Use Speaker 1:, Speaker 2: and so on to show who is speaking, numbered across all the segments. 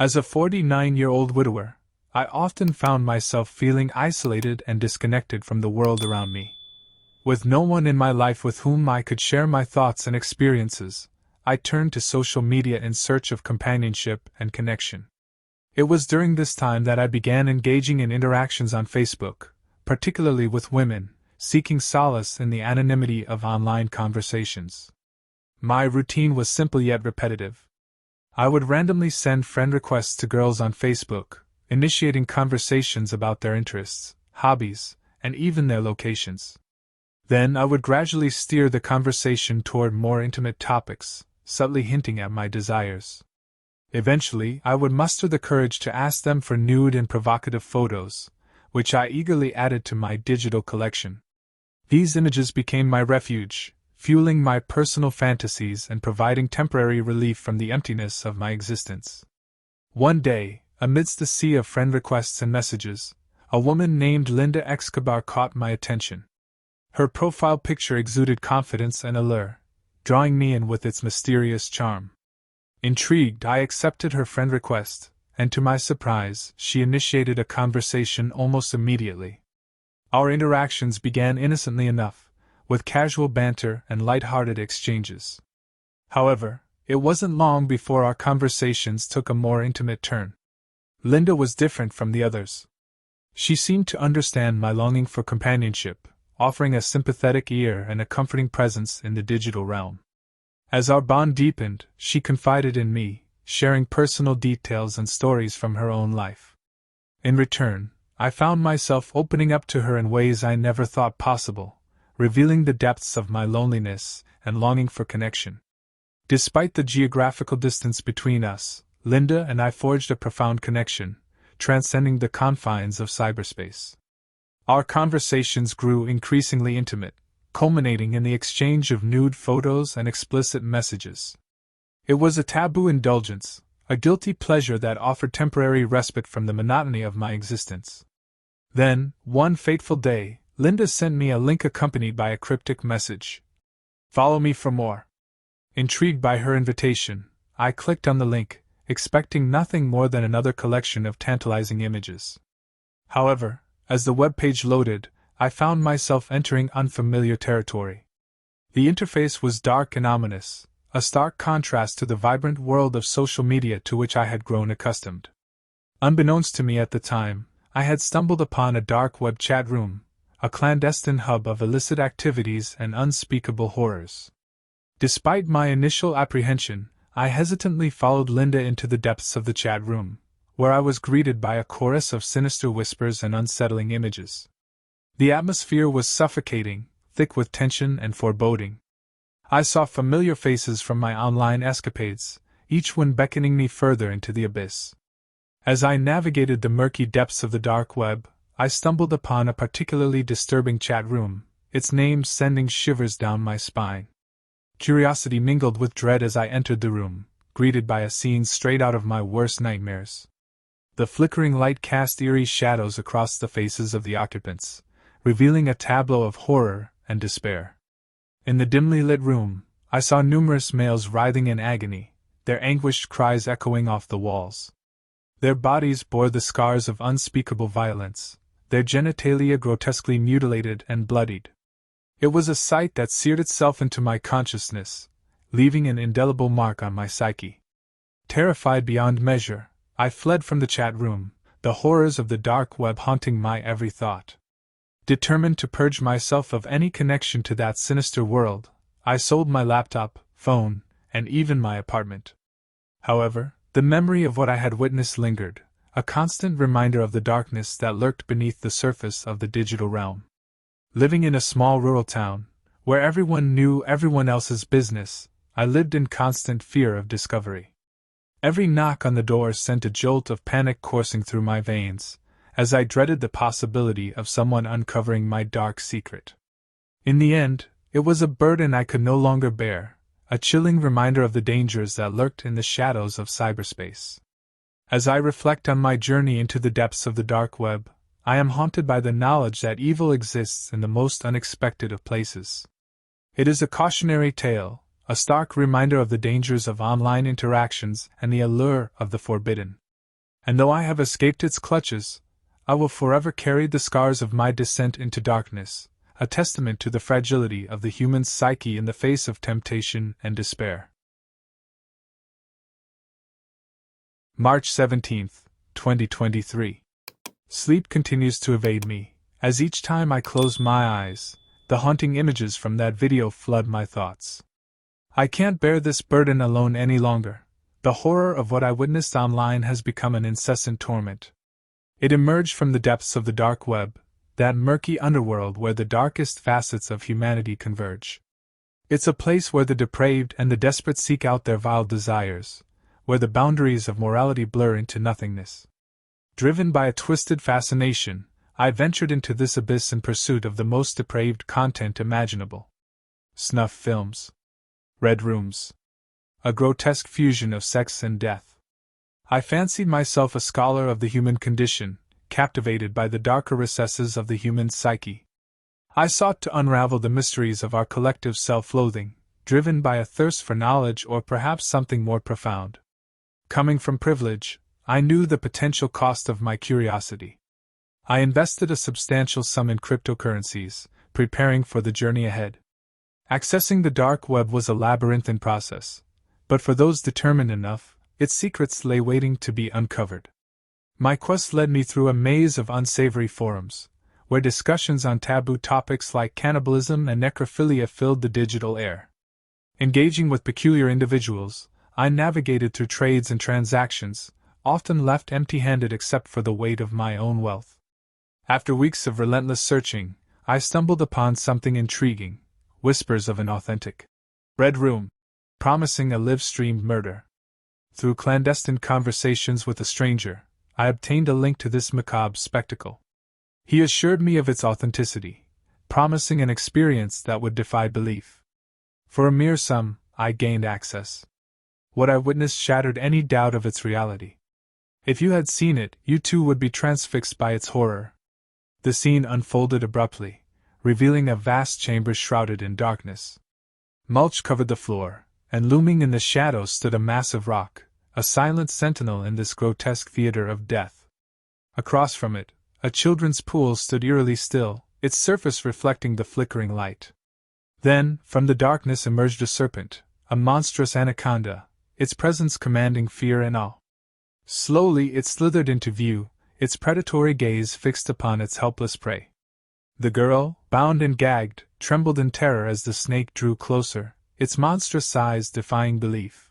Speaker 1: As a 49-year-old widower, I often found myself feeling isolated and disconnected from the world around me. With no one in my life with whom I could share my thoughts and experiences, I turned to social media in search of companionship and connection. It was during this time that I began engaging in interactions on Facebook, particularly with women, seeking solace in the anonymity of online conversations. My routine was simple yet repetitive. I would randomly send friend requests to girls on Facebook, initiating conversations about their interests, hobbies, and even their locations. Then I would gradually steer the conversation toward more intimate topics, subtly hinting at my desires. Eventually, I would muster the courage to ask them for nude and provocative photos, which I eagerly added to my digital collection. These images became my refuge, fueling my personal fantasies and providing temporary relief from the emptiness of my existence. One day, amidst the sea of friend requests and messages, a woman named Linda Escobar caught my attention. Her profile picture exuded confidence and allure, drawing me in with its mysterious charm. Intrigued, I accepted her friend request, and to my surprise, she initiated a conversation almost immediately. Our interactions began innocently enough, with casual banter and light-hearted exchanges. However, it wasn't long before our conversations took a more intimate turn. Linda was different from the others. She seemed to understand my longing for companionship, offering a sympathetic ear and a comforting presence in the digital realm. As our bond deepened, she confided in me, sharing personal details and stories from her own life. In return, I found myself opening up to her in ways I never thought possible, revealing the depths of my loneliness and longing for connection. Despite the geographical distance between us, Linda and I forged a profound connection, transcending the confines of cyberspace. Our conversations grew increasingly intimate, culminating in the exchange of nude photos and explicit messages. It was a taboo indulgence, a guilty pleasure that offered temporary respite from the monotony of my existence. Then, one fateful day, Linda sent me a link accompanied by a cryptic message. "Follow me for more." Intrigued by her invitation, I clicked on the link, expecting nothing more than another collection of tantalizing images. However, as the web page loaded, I found myself entering unfamiliar territory. The interface was dark and ominous, a stark contrast to the vibrant world of social media to which I had grown accustomed. Unbeknownst to me at the time, I had stumbled upon a dark web chat room, a clandestine hub of illicit activities and unspeakable horrors. Despite my initial apprehension, I hesitantly followed Linda into the depths of the chat room, where I was greeted by a chorus of sinister whispers and unsettling images. The atmosphere was suffocating, thick with tension and foreboding. I saw familiar faces from my online escapades, each one beckoning me further into the abyss. As I navigated the murky depths of the dark web, I stumbled upon a particularly disturbing chat room, its name sending shivers down my spine. Curiosity mingled with dread as I entered the room, greeted by a scene straight out of my worst nightmares. The flickering light cast eerie shadows across the faces of the occupants, revealing a tableau of horror and despair. In the dimly lit room, I saw numerous males writhing in agony, their anguished cries echoing off the walls. Their bodies bore the scars of unspeakable violence, their genitalia grotesquely mutilated and bloodied. It was a sight that seared itself into my consciousness, leaving an indelible mark on my psyche. Terrified beyond measure, I fled from the chat room, the horrors of the dark web haunting my every thought. Determined to purge myself of any connection to that sinister world, I sold my laptop, phone, and even my apartment. However, the memory of what I had witnessed lingered, a constant reminder of the darkness that lurked beneath the surface of the digital realm. Living in a small rural town, where everyone knew everyone else's business, I lived in constant fear of discovery. Every knock on the door sent a jolt of panic coursing through my veins, as I dreaded the possibility of someone uncovering my dark secret. In the end, it was a burden I could no longer bear, a chilling reminder of the dangers that lurked in the shadows of cyberspace. As I reflect on my journey into the depths of the dark web, I am haunted by the knowledge that evil exists in the most unexpected of places. It is a cautionary tale, a stark reminder of the dangers of online interactions and the allure of the forbidden. And though I have escaped its clutches, I will forever carry the scars of my descent into darkness, a testament to the fragility of the human psyche in the face of temptation and despair. March 17, 2023. Sleep continues to evade me, as each time I close my eyes, the haunting images from that video flood my thoughts. I can't bear this burden alone any longer. The horror of what I witnessed online has become an incessant torment. It emerged from the depths of the dark web, that murky underworld where the darkest facets of humanity converge. It's a place where the depraved and the desperate seek out their vile desires, where the boundaries of morality blur into nothingness. Driven by a twisted fascination, I ventured into this abyss in pursuit of the most depraved content imaginable. Snuff films. Red rooms. A grotesque fusion of sex and death. I fancied myself a scholar of the human condition, captivated by the darker recesses of the human psyche. I sought to unravel the mysteries of our collective self-loathing, driven by a thirst for knowledge or perhaps something more profound. Coming from privilege, I knew the potential cost of my curiosity. I invested a substantial sum in cryptocurrencies, preparing for the journey ahead. Accessing the dark web was a labyrinthine process, but for those determined enough, its secrets lay waiting to be uncovered. My quest led me through a maze of unsavory forums, where discussions on taboo topics like cannibalism and necrophilia filled the digital air. Engaging with peculiar individuals, I navigated through trades and transactions, often left empty-handed except for the weight of my own wealth. After weeks of relentless searching, I stumbled upon something intriguing, whispers of an authentic red room, promising a live-streamed murder. Through clandestine conversations with a stranger, I obtained a link to this macabre spectacle. He assured me of its authenticity, promising an experience that would defy belief. For a mere sum, I gained access. What I witnessed shattered any doubt of its reality. If you had seen it, you too would be transfixed by its horror. The scene unfolded abruptly, revealing a vast chamber shrouded in darkness. Mulch covered the floor, and looming in the shadows stood a massive rock, a silent sentinel in this grotesque theater of death. Across from it, a children's pool stood eerily still, its surface reflecting the flickering light. Then, from the darkness emerged a serpent, a monstrous anaconda, its presence commanding fear and awe. Slowly it slithered into view, its predatory gaze fixed upon its helpless prey. The girl, bound and gagged, trembled in terror as the snake drew closer, its monstrous size defying belief.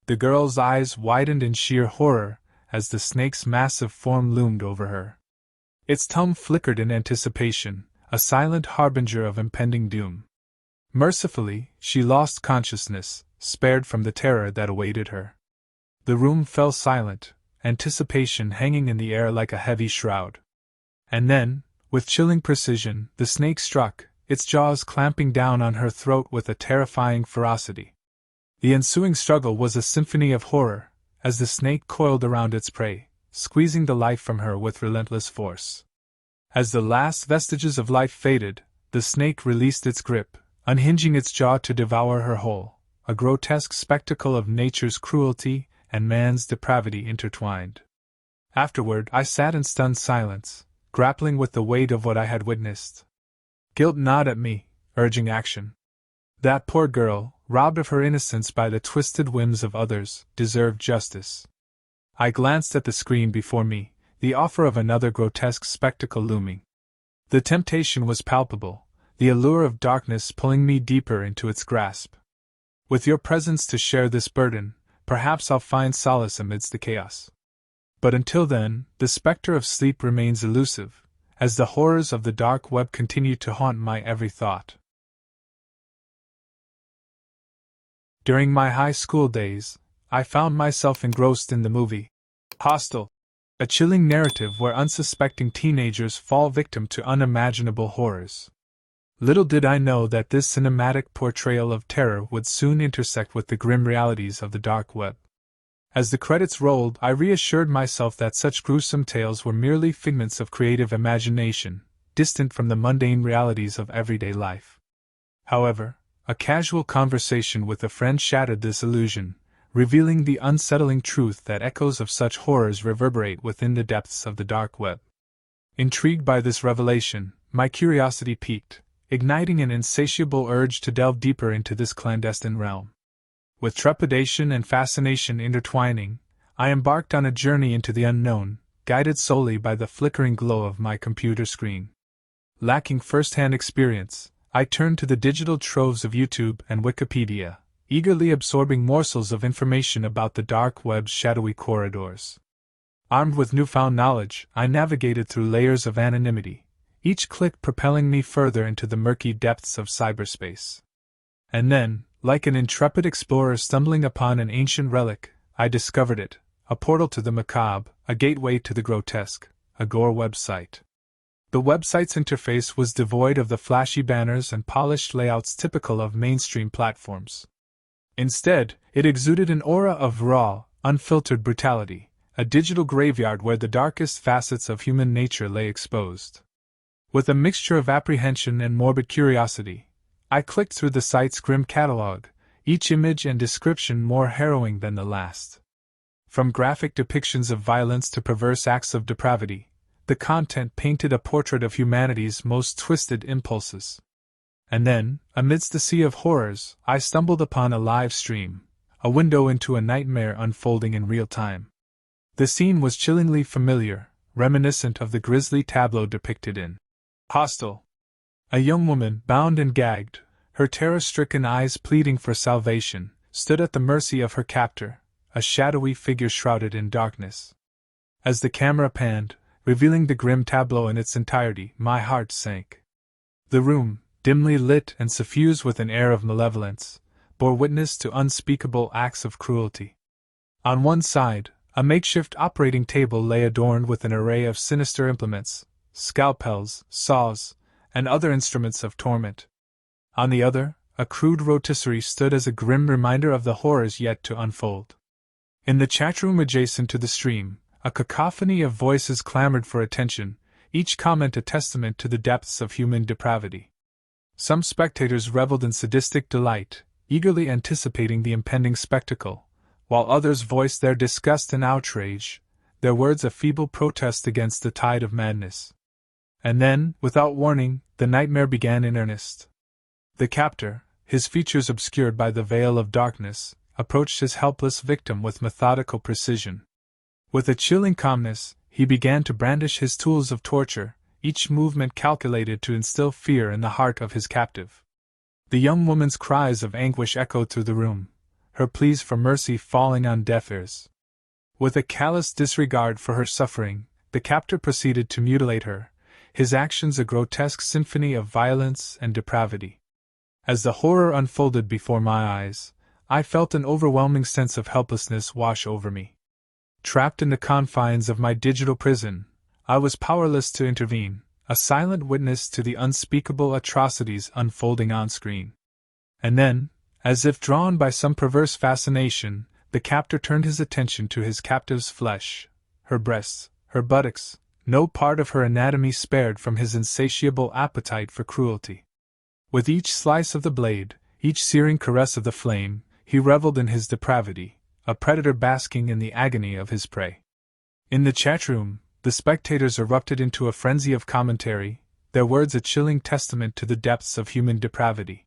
Speaker 1: The girl's eyes widened in sheer horror as the snake's massive form loomed over her. Its tongue flickered in anticipation, a silent harbinger of impending doom. Mercifully, she lost consciousness, spared from the terror that awaited her. The room fell silent, anticipation hanging in the air like a heavy shroud. And then, with chilling precision, the snake struck, its jaws clamping down on her throat with a terrifying ferocity. The ensuing struggle was a symphony of horror, as the snake coiled around its prey, squeezing the life from her with relentless force. As the last vestiges of life faded, the snake released its grip, unhinging its jaw to devour her whole, a grotesque spectacle of nature's cruelty and man's depravity intertwined. Afterward, I sat in stunned silence, grappling with the weight of what I had witnessed. Guilt gnawed at me, urging action. That poor girl, robbed of her innocence by the twisted whims of others, deserved justice. I glanced at the screen before me, the offer of another grotesque spectacle looming. The temptation was palpable, the allure of darkness pulling me deeper into its grasp. With your presence to share this burden, perhaps I'll find solace amidst the chaos. But until then, the specter of sleep remains elusive, as the horrors of the dark web continue to haunt my every thought. During my high school days, I found myself engrossed in the movie Hostel, a chilling narrative where unsuspecting teenagers fall victim to unimaginable horrors. Little did I know that this cinematic portrayal of terror would soon intersect with the grim realities of the dark web. As the credits rolled, I reassured myself that such gruesome tales were merely figments of creative imagination, distant from the mundane realities of everyday life. However, a casual conversation with a friend shattered this illusion, revealing the unsettling truth that echoes of such horrors reverberate within the depths of the dark web. Intrigued by this revelation, my curiosity piqued, igniting an insatiable urge to delve deeper into this clandestine realm. With trepidation and fascination intertwining, I embarked on a journey into the unknown, guided solely by the flickering glow of my computer screen. Lacking first-hand experience, I turned to the digital troves of YouTube and Wikipedia, eagerly absorbing morsels of information about the dark web's shadowy corridors. Armed with newfound knowledge, I navigated through layers of anonymity, each click propelling me further into the murky depths of cyberspace. And then, like an intrepid explorer stumbling upon an ancient relic, I discovered it, a portal to the macabre, a gateway to the grotesque, a gore website. The website's interface was devoid of the flashy banners and polished layouts typical of mainstream platforms. Instead, it exuded an aura of raw, unfiltered brutality, a digital graveyard where the darkest facets of human nature lay exposed. With a mixture of apprehension and morbid curiosity, I clicked through the site's grim catalog, each image and description more harrowing than the last. From graphic depictions of violence to perverse acts of depravity, the content painted a portrait of humanity's most twisted impulses. And then, amidst the sea of horrors, I stumbled upon a live stream, a window into a nightmare unfolding in real time. The scene was chillingly familiar, reminiscent of the grisly tableau depicted in Hostel. A young woman, bound and gagged, her terror-stricken eyes pleading for salvation, stood at the mercy of her captor, a shadowy figure shrouded in darkness. As the camera panned, revealing the grim tableau in its entirety, my heart sank. The room, dimly lit and suffused with an air of malevolence, bore witness to unspeakable acts of cruelty. On one side, a makeshift operating table lay adorned with an array of sinister implements, scalpels, saws, and other instruments of torment. On the other, a crude rotisserie stood as a grim reminder of the horrors yet to unfold. In the chatroom adjacent to the stream, a cacophony of voices clamored for attention, each comment a testament to the depths of human depravity. Some spectators reveled in sadistic delight, eagerly anticipating the impending spectacle, while others voiced their disgust and outrage, their words a feeble protest against the tide of madness. And then, without warning, the nightmare began in earnest. The captor, his features obscured by the veil of darkness, approached his helpless victim with methodical precision. With a chilling calmness, he began to brandish his tools of torture, each movement calculated to instill fear in the heart of his captive. The young woman's cries of anguish echoed through the room, her pleas for mercy falling on deaf ears. With a callous disregard for her suffering, the captor proceeded to mutilate her, his actions a grotesque symphony of violence and depravity. As the horror unfolded before my eyes, I felt an overwhelming sense of helplessness wash over me. Trapped in the confines of my digital prison, I was powerless to intervene, a silent witness to the unspeakable atrocities unfolding on screen. And then, as if drawn by some perverse fascination, the captor turned his attention to his captive's flesh, her breasts, her buttocks, no part of her anatomy spared from his insatiable appetite for cruelty. With each slice of the blade, each searing caress of the flame, he reveled in his depravity, a predator basking in the agony of his prey. In the chatroom, the spectators erupted into a frenzy of commentary, their words a chilling testament to the depths of human depravity.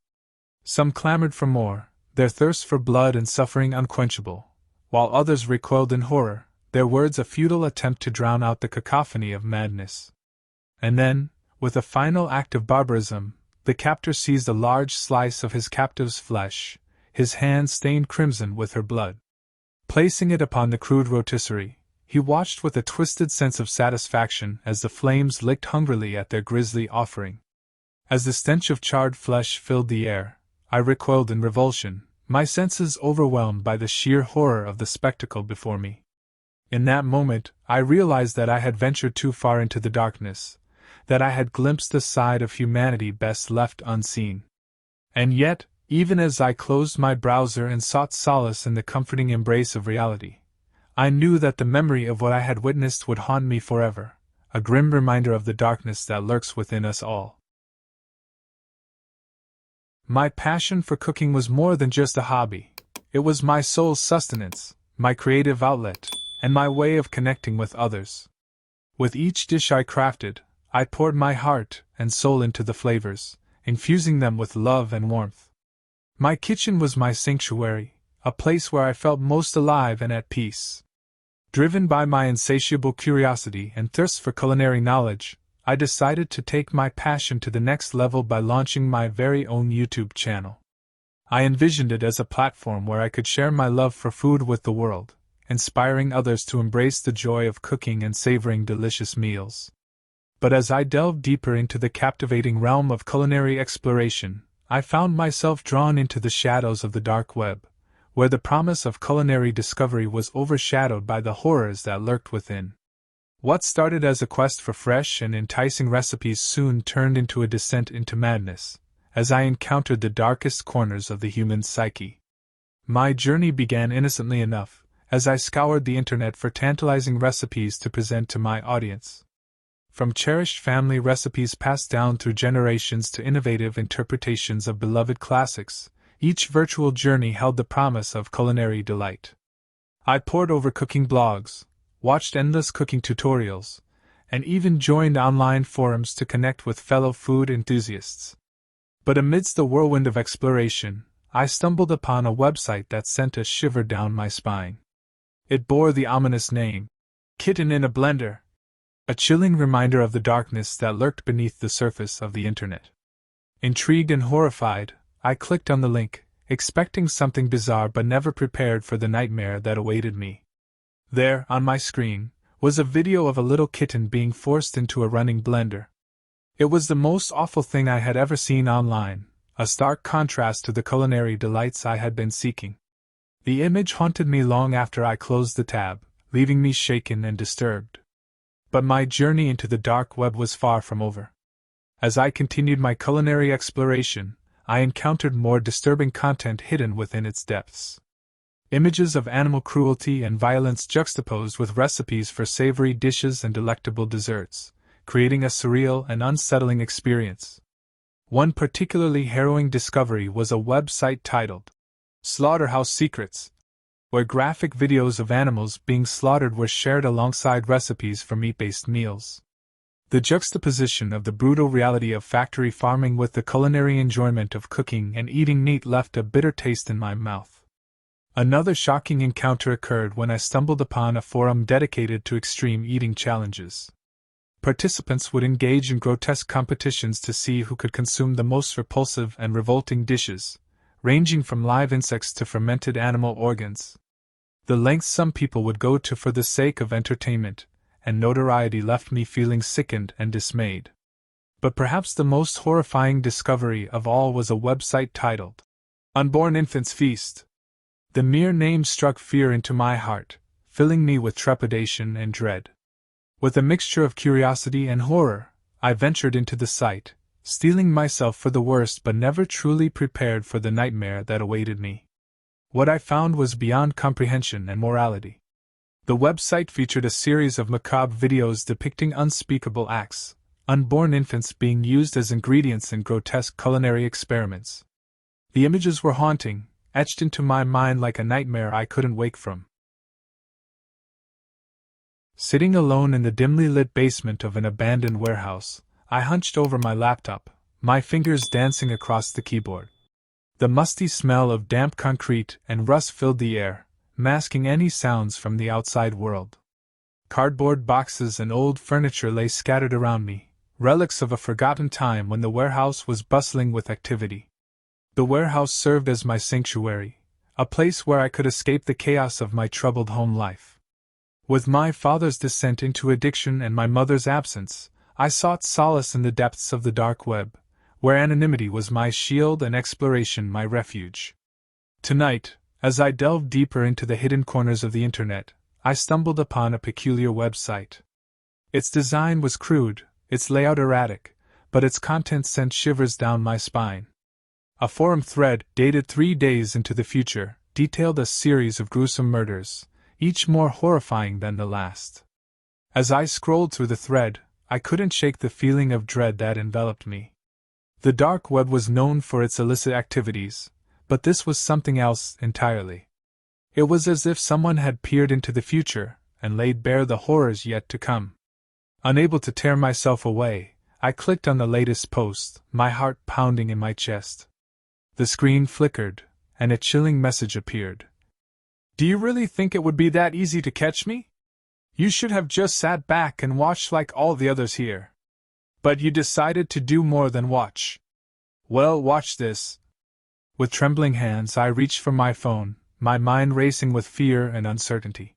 Speaker 1: Some clamored for more, their thirst for blood and suffering unquenchable, while others recoiled in horror, their words a futile attempt to drown out the cacophony of madness. And then, with a final act of barbarism, the captor seized a large slice of his captive's flesh, his hand stained crimson with her blood. Placing it upon the crude rotisserie, he watched with a twisted sense of satisfaction as the flames licked hungrily at their grisly offering. As the stench of charred flesh filled the air, I recoiled in revulsion, my senses overwhelmed by the sheer horror of the spectacle before me. In that moment, I realized that I had ventured too far into the darkness, that I had glimpsed a side of humanity best left unseen. And yet, even as I closed my browser and sought solace in the comforting embrace of reality, I knew that the memory of what I had witnessed would haunt me forever, a grim reminder of the darkness that lurks within us all. My passion for cooking was more than just a hobby. It was my soul's sustenance, my creative outlet, and my way of connecting with others. With each dish I crafted, I poured my heart and soul into the flavors, infusing them with love and warmth. My kitchen was my sanctuary, a place where I felt most alive and at peace. Driven by my insatiable curiosity and thirst for culinary knowledge, I decided to take my passion to the next level by launching my very own YouTube channel. I envisioned it as a platform where I could share my love for food with the world, inspiring others to embrace the joy of cooking and savoring delicious meals. But as I delved deeper into the captivating realm of culinary exploration, I found myself drawn into the shadows of the dark web, where the promise of culinary discovery was overshadowed by the horrors that lurked within. What started as a quest for fresh and enticing recipes soon turned into a descent into madness, as I encountered the darkest corners of the human psyche. My journey began innocently enough, as I scoured the internet for tantalizing recipes to present to my audience. From cherished family recipes passed down through generations to innovative interpretations of beloved classics, each virtual journey held the promise of culinary delight. I pored over cooking blogs, watched endless cooking tutorials, and even joined online forums to connect with fellow food enthusiasts. But amidst the whirlwind of exploration, I stumbled upon a website that sent a shiver down my spine. It bore the ominous name, Kitten in a Blender, a chilling reminder of the darkness that lurked beneath the surface of the internet. Intrigued and horrified, I clicked on the link, expecting something bizarre but never prepared for the nightmare that awaited me. There, on my screen, was a video of a little kitten being forced into a running blender. It was the most awful thing I had ever seen online, a stark contrast to the culinary delights I had been seeking. The image haunted me long after I closed the tab, leaving me shaken and disturbed. But my journey into the dark web was far from over. As I continued my culinary exploration, I encountered more disturbing content hidden within its depths. Images of animal cruelty and violence juxtaposed with recipes for savory dishes and delectable desserts, creating a surreal and unsettling experience. One particularly harrowing discovery was a website titled Slaughterhouse Secrets, where graphic videos of animals being slaughtered were shared alongside recipes for meat-based meals. The juxtaposition of the brutal reality of factory farming with the culinary enjoyment of cooking and eating meat left a bitter taste in my mouth. Another shocking encounter occurred when I stumbled upon a forum dedicated to extreme eating challenges. Participants would engage in grotesque competitions to see who could consume the most repulsive and revolting dishes, ranging from live insects to fermented animal organs. The lengths some people would go to for the sake of entertainment and notoriety left me feeling sickened and dismayed. But perhaps the most horrifying discovery of all was a website titled Unborn Infants Feast. The mere name struck fear into my heart, filling me with trepidation and dread. With a mixture of curiosity and horror, I ventured into the site, steeling myself for the worst but never truly prepared for the nightmare that awaited me. What I found was beyond comprehension and morality. The website featured a series of macabre videos depicting unspeakable acts, unborn infants being used as ingredients in grotesque culinary experiments. The images were haunting, etched into my mind like a nightmare I couldn't wake from. Sitting alone in the dimly lit basement of an abandoned warehouse, I hunched over my laptop, my fingers dancing across the keyboard. The musty smell of damp concrete and rust filled the air, masking any sounds from the outside world. Cardboard boxes and old furniture lay scattered around me, relics of a forgotten time when the warehouse was bustling with activity. The warehouse served as my sanctuary, a place where I could escape the chaos of my troubled home life. With my father's descent into addiction and my mother's absence, I sought solace in the depths of the dark web, where anonymity was my shield and exploration my refuge. Tonight, as I delved deeper into the hidden corners of the internet, I stumbled upon a peculiar website. Its design was crude, its layout erratic, but its content sent shivers down my spine. A forum thread, dated 3 days into the future, detailed a series of gruesome murders, each more horrifying than the last. As I scrolled through the thread, I couldn't shake the feeling of dread that enveloped me. The dark web was known for its illicit activities, but this was something else entirely. It was as if someone had peered into the future and laid bare the horrors yet to come. Unable to tear myself away, I clicked on the latest post, my heart pounding in my chest. The screen flickered, and a chilling message appeared. Do you really think it would be that easy to catch me? You should have just sat back and watched like all the others here. But you decided to do more than watch. Well, watch this. With trembling hands, I reached for my phone, my mind racing with fear and uncertainty.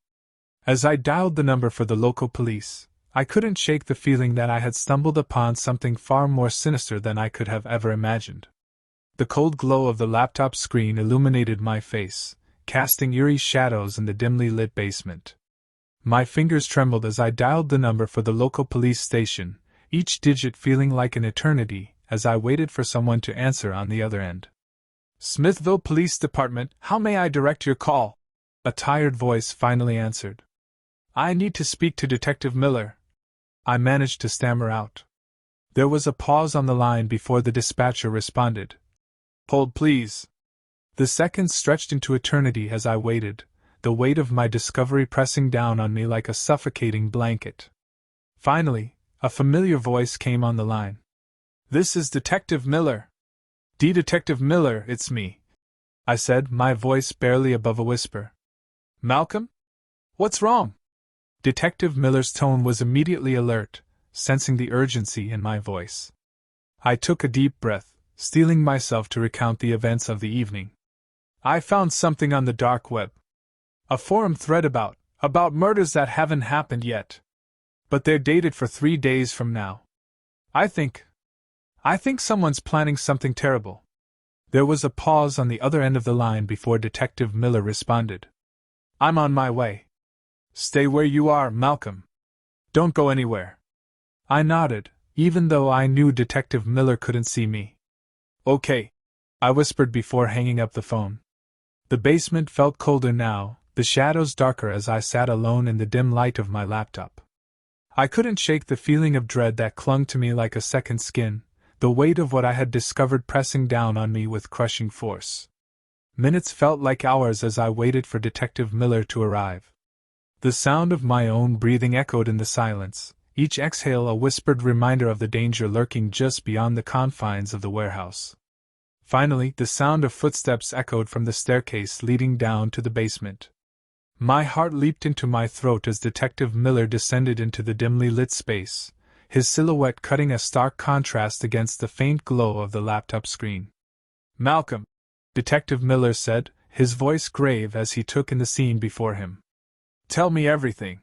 Speaker 1: As I dialed the number for the local police, I couldn't shake the feeling that I had stumbled upon something far more sinister than I could have ever imagined. The cold glow of the laptop screen illuminated my face, casting eerie shadows in the dimly lit basement. My fingers trembled as I dialed the number for the local police station, each digit feeling like an eternity as I waited for someone to answer on the other end. Smithville Police Department, how may I direct your call? A tired voice finally answered. I need to speak to Detective Miller. I managed to stammer out. There was a pause on the line before the dispatcher responded. Hold, please. The seconds stretched into eternity as I waited, the weight of my discovery pressing down on me like a suffocating blanket. Finally, a familiar voice came on the line. This is Detective Miller. Detective Miller, it's me, I said, my voice barely above a whisper. Malcolm? What's wrong? Detective Miller's tone was immediately alert, sensing the urgency in my voice. I took a deep breath, steeling myself to recount the events of the evening. I found something on the dark web. A forum thread about murders that haven't happened yet. But they're dated for 3 days from now. I think someone's planning something terrible. There was a pause on the other end of the line before Detective Miller responded. I'm on my way. Stay where you are, Malcolm. Don't go anywhere. I nodded, even though I knew Detective Miller couldn't see me. Okay, I whispered before hanging up the phone. The basement felt colder now, the shadows darker as I sat alone in the dim light of my laptop. I couldn't shake the feeling of dread that clung to me like a second skin, the weight of what I had discovered pressing down on me with crushing force. Minutes felt like hours as I waited for Detective Miller to arrive. The sound of my own breathing echoed in the silence, each exhale a whispered reminder of the danger lurking just beyond the confines of the warehouse. Finally, the sound of footsteps echoed from the staircase leading down to the basement. My heart leaped into my throat as Detective Miller descended into the dimly lit space, his silhouette cutting a stark contrast against the faint glow of the laptop screen. Malcolm, Detective Miller said, his voice grave as he took in the scene before him. Tell me everything.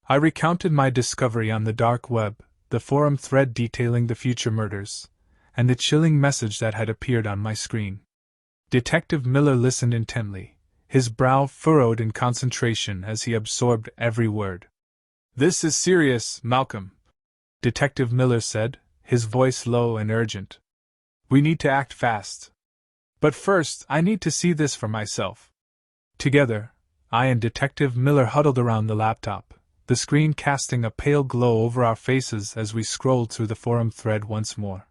Speaker 1: I recounted my discovery on the dark web, the forum thread detailing the future murders, and the chilling message that had appeared on my screen. Detective Miller listened intently, his brow furrowed in concentration as he absorbed every word. This is serious, Malcolm, Detective Miller said, his voice low and urgent. We need to act fast. But first, I need to see this for myself. Together, I and Detective Miller huddled around the laptop, the screen casting a pale glow over our faces as we scrolled through the forum thread once more.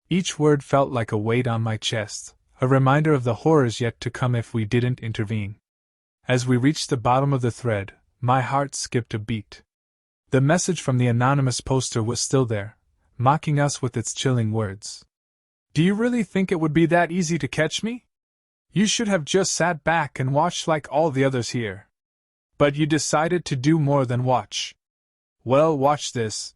Speaker 1: Each word felt like a weight on my chest, a reminder of the horrors yet to come if we didn't intervene. As we reached the bottom of the thread, my heart skipped a beat. The message from the anonymous poster was still there, mocking us with its chilling words. Do you really think it would be that easy to catch me? You should have just sat back and watched like all the others here. But you decided to do more than watch. Well, watch this.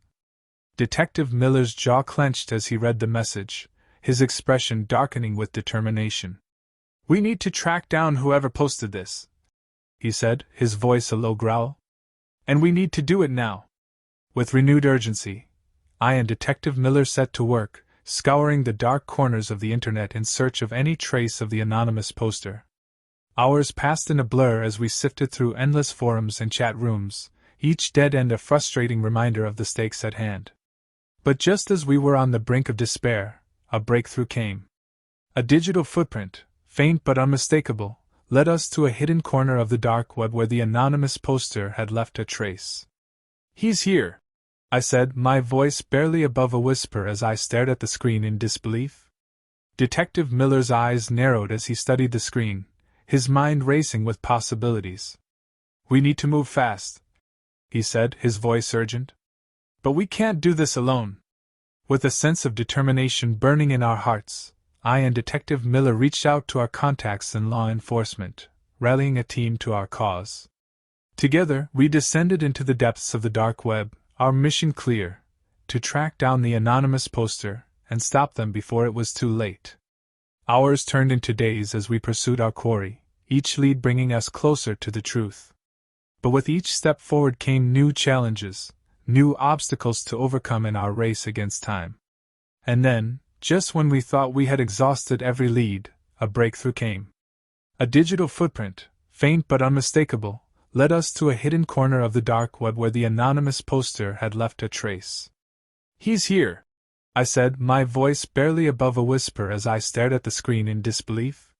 Speaker 1: Detective Miller's jaw clenched as he read the message, his expression darkening with determination. We need to track down whoever posted this, he said, his voice a low growl. And we need to do it now. With renewed urgency, I and Detective Miller set to work, scouring the dark corners of the internet in search of any trace of the anonymous poster. Hours passed in a blur as we sifted through endless forums and chat rooms, each dead end a frustrating reminder of the stakes at hand. But just as we were on the brink of despair, a breakthrough came. A digital footprint, faint but unmistakable, led us to a hidden corner of the dark web where the anonymous poster had left a trace. He's here, I said, my voice barely above a whisper as I stared at the screen in disbelief. Detective Miller's eyes narrowed as he studied the screen, his mind racing with possibilities. "We need to move fast," he said, his voice urgent. "But we can't do this alone." With a sense of determination burning in our hearts, I and Detective Miller reached out to our contacts in law enforcement, rallying a team to our cause. Together, we descended into the depths of the dark web, our mission clear: to track down the anonymous poster and stop them before it was too late. Hours turned into days as we pursued our quarry, each lead bringing us closer to the truth. But with each step forward came new challenges, new obstacles to overcome in our race against time. And then, just when we thought we had exhausted every lead, a breakthrough came. A digital footprint, faint but unmistakable, led us to a hidden corner of the dark web where the anonymous poster had left a trace. "He's here," I said, my voice barely above a whisper as I stared at the screen in disbelief.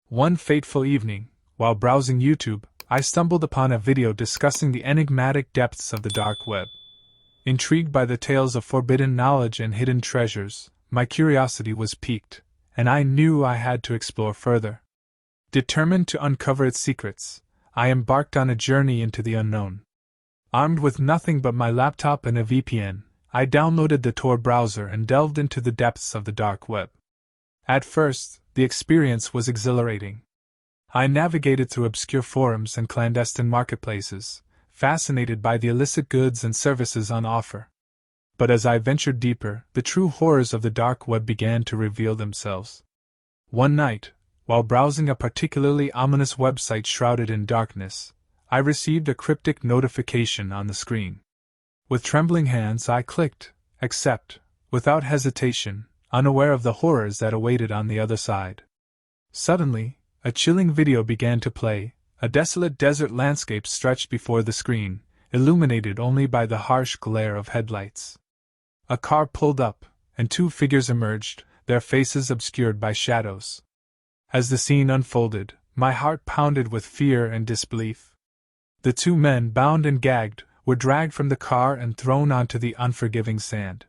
Speaker 1: One fateful evening, while browsing YouTube, I stumbled upon a video discussing the enigmatic depths of the dark web. Intrigued by the tales of forbidden knowledge and hidden treasures, my curiosity was piqued, and I knew I had to explore further. Determined to uncover its secrets, I embarked on a journey into the unknown. Armed with nothing but my laptop and a VPN, I downloaded the Tor browser and delved into the depths of the dark web. At first, the experience was exhilarating. I navigated through obscure forums and clandestine marketplaces, fascinated by the illicit goods and services on offer. But as I ventured deeper, the true horrors of the dark web began to reveal themselves. One night, while browsing a particularly ominous website shrouded in darkness, I received a cryptic notification on the screen. With trembling hands I clicked accept, without hesitation, unaware of the horrors that awaited on the other side. Suddenly, a chilling video began to play. A desolate desert landscape stretched before the screen, illuminated only by the harsh glare of headlights. A car pulled up, and two figures emerged, their faces obscured by shadows. As the scene unfolded, my heart pounded with fear and disbelief. The two men, bound and gagged, were dragged from the car and thrown onto the unforgiving sand.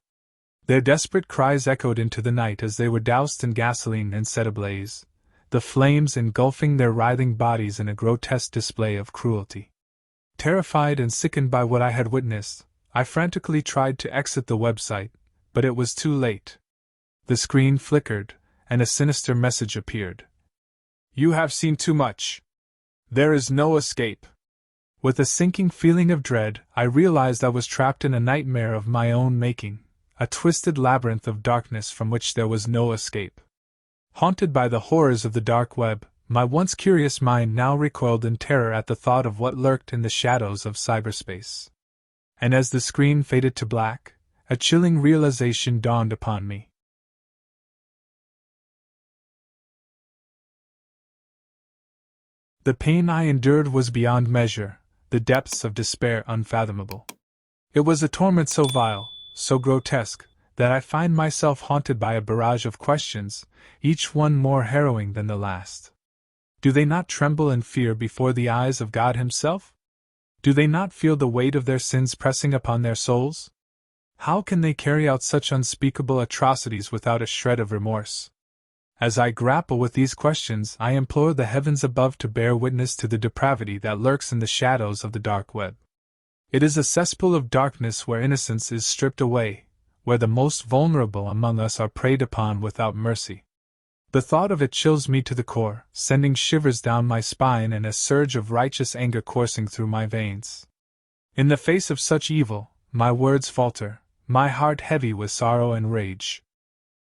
Speaker 1: Their desperate cries echoed into the night as they were doused in gasoline and set ablaze, the flames engulfing their writhing bodies in a grotesque display of cruelty. Terrified and sickened by what I had witnessed, I frantically tried to exit the website, but it was too late. The screen flickered, and a sinister message appeared. "You have seen too much. There is no escape." With a sinking feeling of dread, I realized I was trapped in a nightmare of my own making, a twisted labyrinth of darkness from which there was no escape. Haunted by the horrors of the dark web, my once curious mind now recoiled in terror at the thought of what lurked in the shadows of cyberspace. And as the screen faded to black, a chilling realization dawned upon me. The pain I endured was beyond measure, the depths of despair unfathomable. It was a torment so vile, so grotesque, that I find myself haunted by a barrage of questions, each one more harrowing than the last. Do they not tremble in fear before the eyes of God Himself? Do they not feel the weight of their sins pressing upon their souls? How can they carry out such unspeakable atrocities without a shred of remorse? As I grapple with these questions, I implore the heavens above to bear witness to the depravity that lurks in the shadows of the dark web. It is a cesspool of darkness where innocence is stripped away, where the most vulnerable among us are preyed upon without mercy. The thought of it chills me to the core, sending shivers down my spine and a surge of righteous anger coursing through my veins. In the face of such evil, my words falter, my heart heavy with sorrow and rage.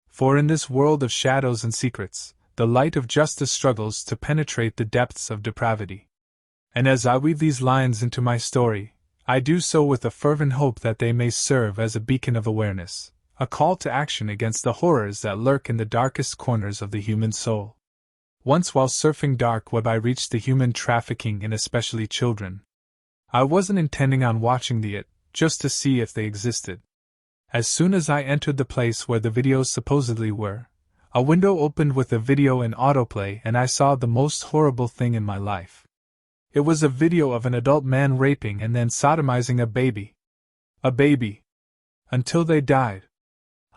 Speaker 1: For in this world of shadows and secrets, the light of justice struggles to penetrate the depths of depravity. And as I weave these lines into my story, I do so with a fervent hope that they may serve as a beacon of awareness, a call to action against the horrors that lurk in the darkest corners of the human soul. Once while surfing dark web I reached the human trafficking in especially children. I wasn't intending on watching it, just to see if they existed. As soon as I entered the place where the videos supposedly were, a window opened with a video in autoplay and I saw the most horrible thing in my life. It was a video of an adult man raping and then sodomizing a baby. A baby. Until they died.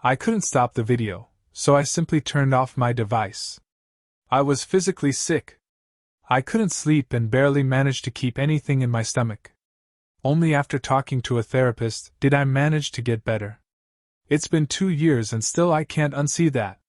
Speaker 1: I couldn't stop the video, so I simply turned off my device. I was physically sick. I couldn't sleep and barely managed to keep anything in my stomach. Only after talking to a therapist did I manage to get better. It's been 2 years and still I can't unsee that.